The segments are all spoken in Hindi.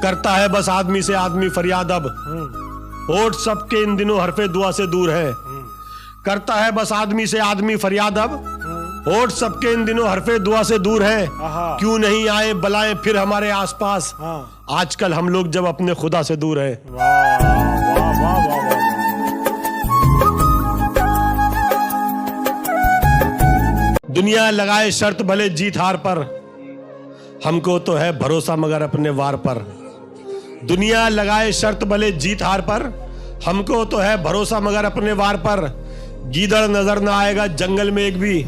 करता है बस आदमी से आदमी फरियाद अब, होठ सबके इन दिनों हरफे दुआ से दूर है। करता है बस आदमी से आदमी फरियाद अब, होठ सबके इन दिनों हरफे दुआ से दूर है। क्यों नहीं आए बलाएं फिर हमारे आसपास, आजकल हम लोग जब अपने खुदा से दूर हैं। दुनिया लगाए शर्त भले जीत हार पर, हमको तो है भरोसा मगर अपने वार पर। दुनिया लगाए शर्त भले जीत हार पर, हमको तो है भरोसा मगर अपने वार पर। गीदड़ नजर ना आएगा जंगल में एक भी,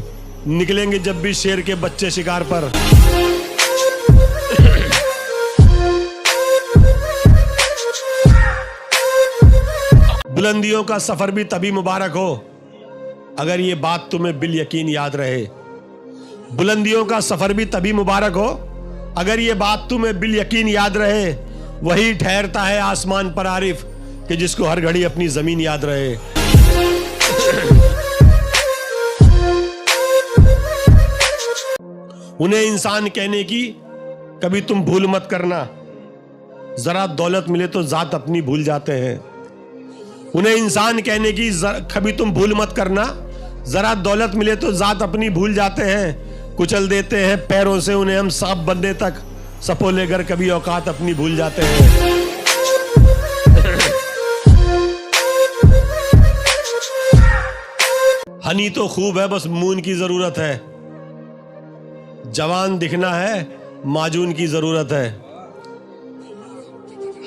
निकलेंगे जब भी शेर के बच्चे शिकार पर। बुलंदियों का सफर भी तभी मुबारक हो, अगर ये बात तुम्हें बिल यकीन याद रहे। बुलंदियों का सफर भी तभी मुबारक हो, अगर ये बात तुम्हें बिल यकीन याद रहे। वही ठहरता है आसमान पर आरिफ, कि जिसको हर घड़ी अपनी जमीन याद रहे। उन्हें इंसान कहने की कभी तुम भूल मत करना, जरा दौलत मिले तो जात अपनी भूल जाते हैं। उन्हें इंसान कहने की कभी तुम भूल मत करना, जरा दौलत मिले तो जात अपनी भूल जाते हैं। कुचल देते हैं पैरों से उन्हें हम सांप बनने तक, सपोले घर कभी औकात अपनी भूल जाते हैं। हनी तो खूब है बस मून की जरूरत है, जवान दिखना है माजून की जरूरत है।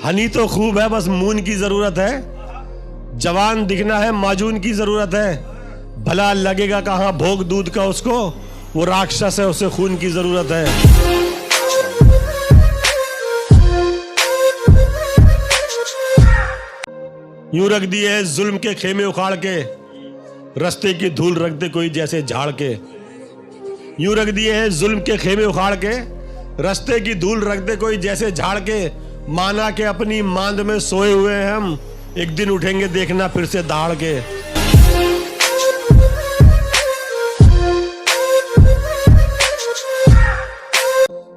हनी तो खूब है बस मून की जरूरत है, जवान दिखना है माजून की जरूरत है। भला लगेगा कहां भोग दूध का उसको, वो राक्षस है उसे खून की जरूरत है। यूं रख दिए जुल्म के खेमे उखाड़ के, रस्ते की धूल रख दे कोई जैसे झाड़ के। यूं रख दिए हैं जुल्म के खेमे उखाड़ के, रस्ते की धूल रख दे कोई जैसे झाड़ के। माना के अपनी मांद में सोए हुए हैं हम, एक दिन उठेंगे देखना फिर से दहाड़ के।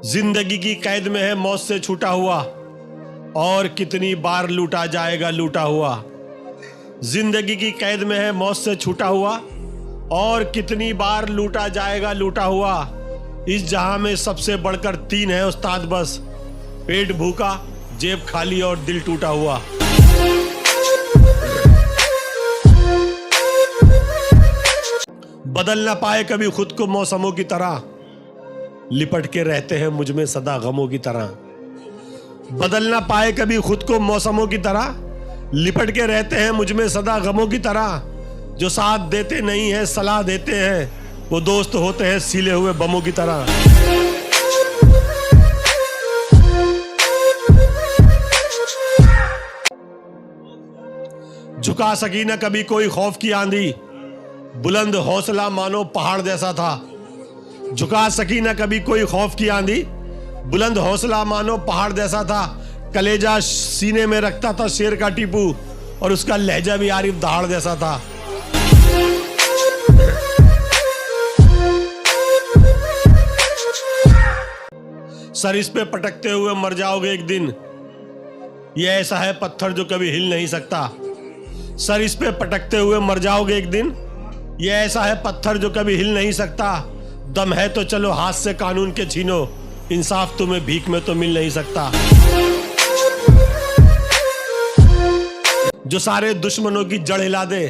जिंदगी की कैद में है मौत से छूटा हुआ, और कितनी बार लूटा जाएगा लूटा हुआ। जिंदगी की कैद में है मौत से छूटा हुआ, और कितनी बार लूटा जाएगा लूटा हुआ। इस जहां में सबसे बढ़कर तीन है उस्ताद बस, पेट भूखा जेब खाली और दिल टूटा हुआ। बदल ना पाए कभी खुद को मौसमों की तरह, लिपट के रहते हैं मुझ में सदा गमों की तरह। बदल ना पाए कभी खुद को मौसमों की तरह, लिपट के रहते हैं मुझ में सदा गमों की तरह। जो साथ देते नहीं है सलाह देते हैं, वो दोस्त होते हैं सीले हुए बमों की तरह। झुका सकी ना कभी कोई खौफ की आंधी, बुलंद हौसला मानो पहाड़ जैसा था। झुका सकी ना कभी कोई खौफ की आंधी, बुलंद हौसला मानो पहाड़ जैसा था। कलेजा सीने में रखता था शेर का टीपू, और उसका लहजा भी आरिफ दहाड़ जैसा था। सर इस पे पटकते हुए मर जाओगे एक दिन, ये ऐसा है पत्थर जो कभी हिल नहीं सकता। सर इस पे पटकते हुए मर जाओगे एक दिन, ये ऐसा है पत्थर जो कभी हिल नहीं सकता। दम है तो चलो हाथ से कानून के छीनो, इंसाफ तुम्हें भीख में तो मिल नहीं सकता। जो सारे दुश्मनों की जड़ हिला दे,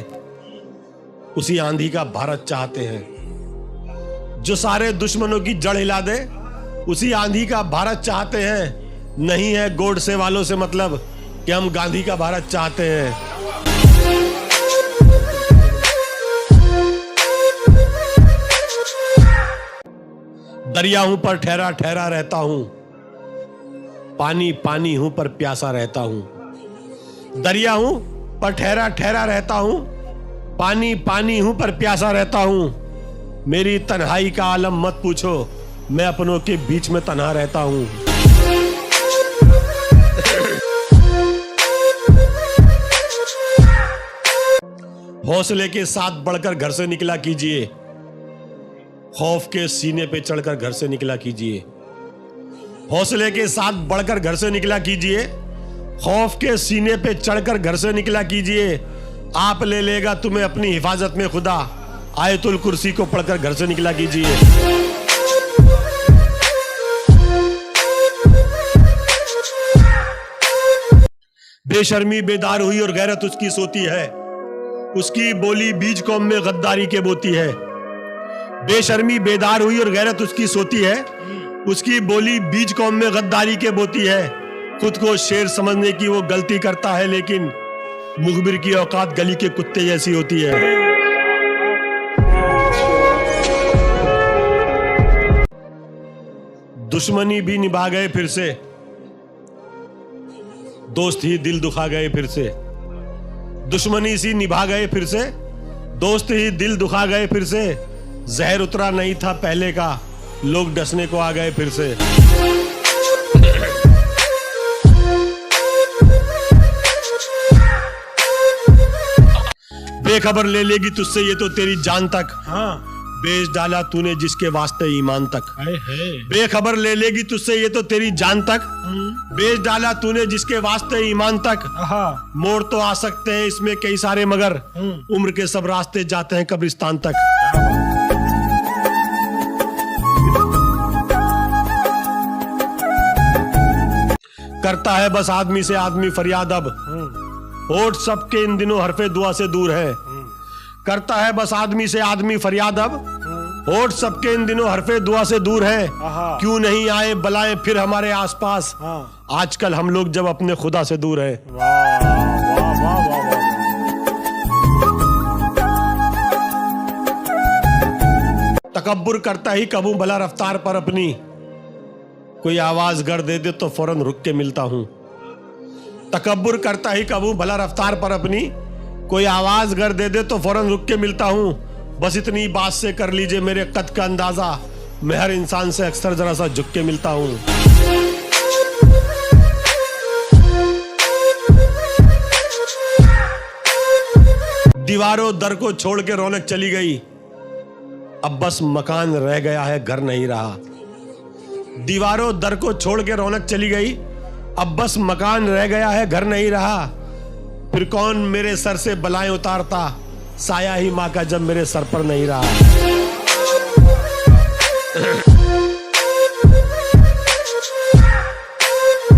उसी आंधी का भारत चाहते हैं। जो सारे दुश्मनों की जड़ हिला दे, उसी आंधी का भारत चाहते हैं। नहीं है गोडसे वालों से मतलब कि हम गांधी का भारत चाहते हैं। दरिया हूं पर ठहरा ठहरा रहता हूं, पानी पानी हूं पर प्यासा रहता हूं। दरिया हूं पर ठहरा ठहरा रहता हूं, पानी पानी हूं पर प्यासा रहता हूं। मेरी तन्हाई का आलम मत पूछो, मैं अपनों के बीच में तन्हा रहता हूं। हौसले के साथ बढ़कर घर से निकला कीजिए, खौफ के सीने पे चढ़कर घर से निकला कीजिए। हौसले के साथ बढ़कर घर से निकला कीजिए, खौफ के सीने पे चढ़कर घर से निकला कीजिए। आप ले लेगा तुम्हें अपनी हिफाजत में खुदा, आयतुल कुर्सी को पढ़कर घर से निकला कीजिए। बेशर्मी बेदार हुई और गैरत उसकी सोती है, उसकी बोली बीज कौम में गद्दारी के बोती है। बेशर्मी बेदार हुई और गैरत उसकी सोती है, उसकी बोली बीज कौम में गद्दारी के बोती है। खुद को शेर समझने की वो गलती करता है, लेकिन मुखबिर की औकात गली के कुत्ते जैसी होती है। दुश्मनी भी निभा गए फिर से, दोस्त ही दिल दुखा गए फिर से। दुश्मनी सी निभा गए फिर से, दोस्त ही दिल दुखा गए फिर से। जहर उतरा नहीं था पहले का, लोग डसने को आ गए फिर से। बेखबर ले लेगी तुझसे ये तो तेरी जान तक, हाँ। बेच डाला तूने जिसके वास्ते ईमान तक। बेखबर ले लेगी तुझसे ये तो तेरी जान तक, बेच डाला तूने जिसके वास्ते ईमान तक। मोड़ तो आ सकते हैं इसमें कई सारे, मगर उम्र के सब रास्ते जाते हैं कब्रिस्तान तक। करता है बस आदमी से आदमी फरियाद अब, होठ सबके इन दिनों हरफे दुआ से दूर है। करता है बस आदमी से आदमी फरियाद अब, होठ सबके इन दिनों हरफे दुआ से दूर है। क्यों नहीं आए बलाएं फिर हमारे आसपास, आजकल हम लोग जब अपने खुदा से दूर हैं। तकब्बुर करता ही कबू भला रफ्तार पर अपनी, कोई आवाज गर दे दे तो फौरन रुक के मिलता हूं। तकब्बुर करता ही कबू भला रफ्तार पर अपनी, कोई आवाज गर दे दे तो फौरन रुक के मिलता हूं। बस इतनी बात से कर लीजिए मेरे कद का अंदाजा, मैं हर इंसान से अक्सर जरा सा झुक के मिलता हूं। दीवारों दर को छोड़ के रौनक चली गई, अब बस मकान रह गया है घर नहीं रहा। दीवारों दर को छोड़ के रौनक चली गई, अब बस मकान रह गया है घर नहीं रहा। फिर कौन मेरे सर से बलाएं उतारता, साया ही माँ का जब मेरे सर पर नहीं रहा।